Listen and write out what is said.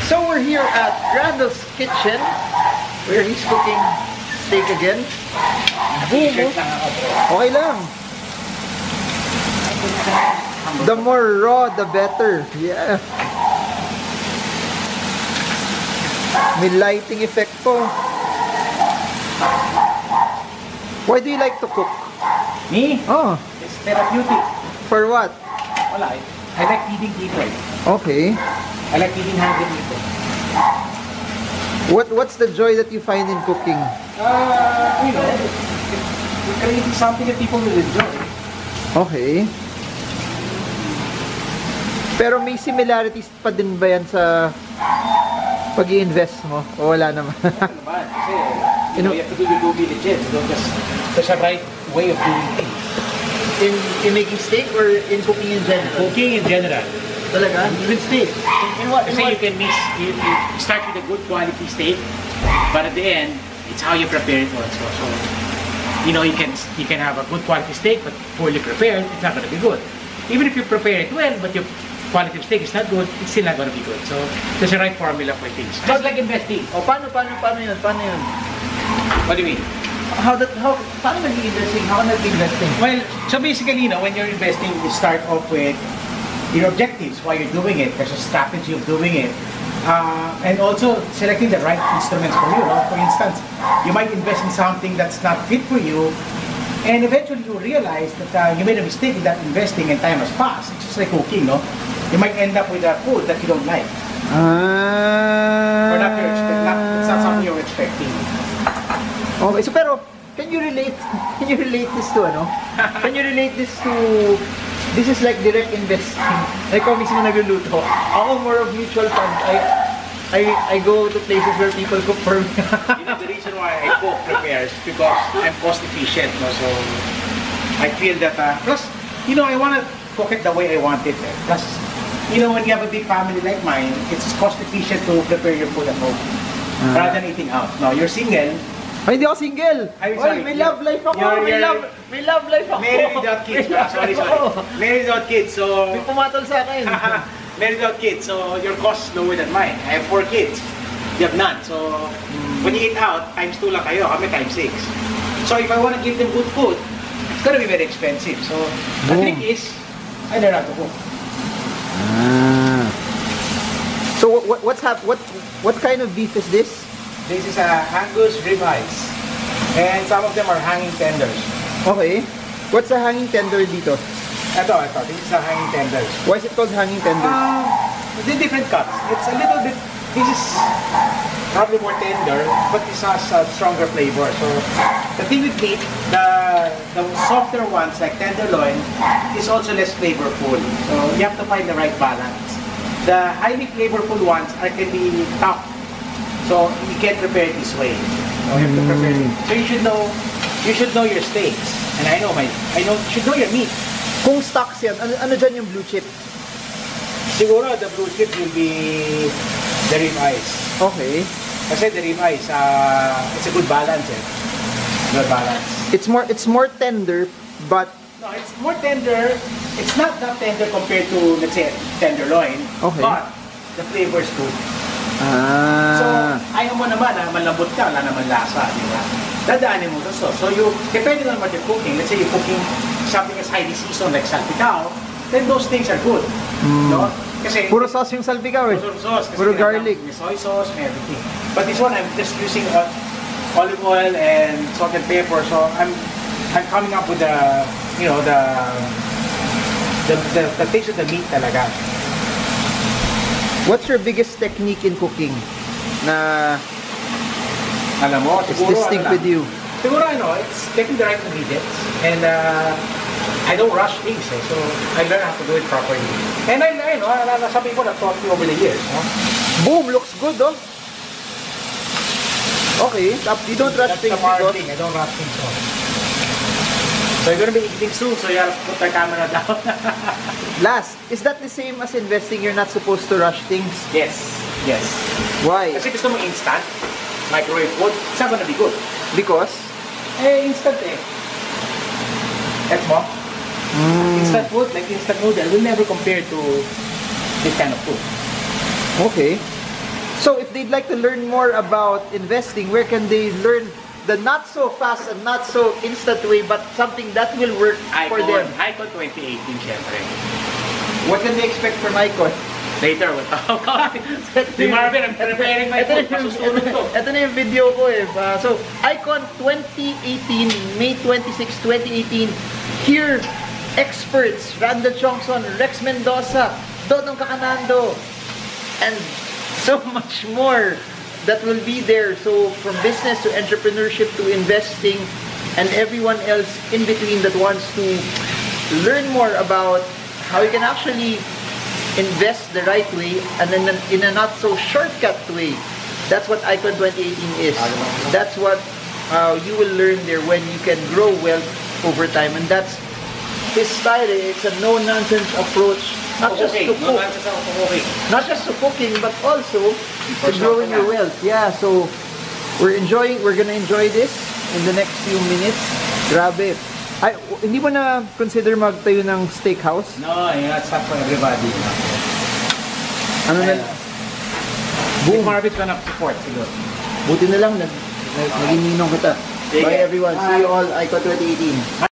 So we're here at Randell's kitchen where he's cooking steak again. Boom! Okay lang. The more raw, the better. Yeah. May lighting effect po. Why do you like to cook? Me? Oh. It's therapeutic. For what? Wala. I like feeding people. Okay. I like feeding hungry people. What's the joy that you find in cooking? You know, you're creating something that people will enjoy. Okay. Pero may similarities pa din ba yan sa pag-i-invest mo? O wala naman? Kasi, you know, you have to do your due diligence. You don't just, there's a right way of doing things. In making steak or in cooking in general? Cooking in general. Talaga? Even steak? In what? Kasi you can mix, you start with a good quality steak, but at the end, it's how you prepare it also. So, you know, you can have a good quality steak, but poorly prepared, it's not going to be good. Even if you prepare it well, but your quality of steak is not good, it's still not going to be good. So, there's a right formula for things. Just like investing. O, paano yun? Paano yun? What do you mean? Paano nag-investing? How can nag-investing? Well, so basically, you know, when you're investing, you start off with your objectives, why you're doing it, there's a strategy of doing it, and also selecting the right instruments for you. No? For instance, you might invest in something that's not fit for you, and eventually you realize that you made a mistake in that investing and time has passed. It's just like cooking, no? You might end up with a food that you don't like. Or not it's not something you're expecting. Okay, so pero, can you relate this to ano? Can you relate this to, this is like direct investing. Like ako mismo nagluluto. Ako more of mutual funds. I go to places where people cook for me. You know, the reason why I cook prepares because I'm cost efficient. No? So, I feel that, plus, you know, I want to cook it the way I want it. Plus, you know, when you have a big family like mine, it's cost efficient to prepare your food at home rather than eating out. No, you're single. Ay, hindi ako single. Ay, sorry. May love life ako. May love life ako. Married without kids. Sorry. Married without kids, so... May pumatol sa akin. Married without kids, so your cost is lower than mine. I have 4 kids. You have none. So, when you eat out, times 2 lang kayo. Kami times 6. So, if I want to give them good food, it's gonna be very expensive. So, the trick is, I learn how to cook. So, what kind of beef is this? This is a Angus ribeyes, and some of them are hanging tenders. Okay. What's a hanging tender dito? Ito. This is a hanging tenders. Why is it called hanging tender? The different cuts. It's a little bit. This is probably more tender, but this has a stronger flavor. So the thing with meat, the softer ones like tenderloin is also less flavorful. So you have to find the right balance. The highly flavorful ones can be tough. So you can't prepare it this way. So you have to prepare it. So you should know your steaks. And you should know your meat. Kung stocks yan, ano dyan yung blue chip? Siguro the blue chip will be the ribeyes. Okay. Kasi the ribeyes, it's a good balance. Good balance. It's more tender, but no, it's more tender. It's not that tender compared to, let's say, tenderloin. Okay. But the flavor is good. So, ayaw mo naman, malambot ka, wala naman lasa, di ba? Dadaanin mo to sauce. So, depending on what you're cooking, let's say you're cooking something as highly seasoned like salpicao, then those things are good. No? Kasi, puro sauce yung salpicao eh. Puro sauce. Puro garlic. May soy sauce, may everything. But this one, I'm just using olive oil and salt and pepper. So, I'm coming up with the taste of the meat talaga. What's your biggest technique in cooking na alam mo, it's distinct with you? Siguro it's getting the right ingredients, and I don't rush things, so I learn how to do it properly. And I learn, sabi ko na taught me over the years. Boom, looks good, oh. Okay, you don't rush things because... I don't rush things. So you're gonna be eating soon, so you have to put the camera down. Last, is that the same as investing? You're not supposed to rush things? Yes. Why? Kasi gusto mo instant, microwave food, it's not gonna be good. Because? Instant Get mo? Instant food, like instant noodle, will never compare to this kind of food. Okay. So if they'd like to learn more about investing, where can they learn the not so fast and not so instant way, but something that will work for them? Icon 2018, syempre. What can they expect from Icon? Later, we'll talk about it. Si Marvin, I'm preparing my food. Pasusunod to. Ito na yung video ko eh. So, Icon 2018, May 26, 2018. Here, experts, Randell Tiongson, Rex Mendoza, Dodong Kakanando, and so much more that will be there. So from business to entrepreneurship to investing and everyone else in between that wants to learn more about how you can actually invest the right way and then in a not so shortcut way. That's what Icon 2018 is. That's what you will learn there when you can grow wealth over time, and that's his style. It's a no-nonsense approach. Not just to cook, not just to cooking, but also to growing your wealth. Yeah, so we're gonna enjoy this in the next few minutes. Grabe. Ay, hindi mo na consider magtayo ng steakhouse? No, that's not for everybody. Ano na? Boom. Marvin's gonna support siguro. Buti na lang naging ninong kita. Bye everyone. See you all Icon 2018.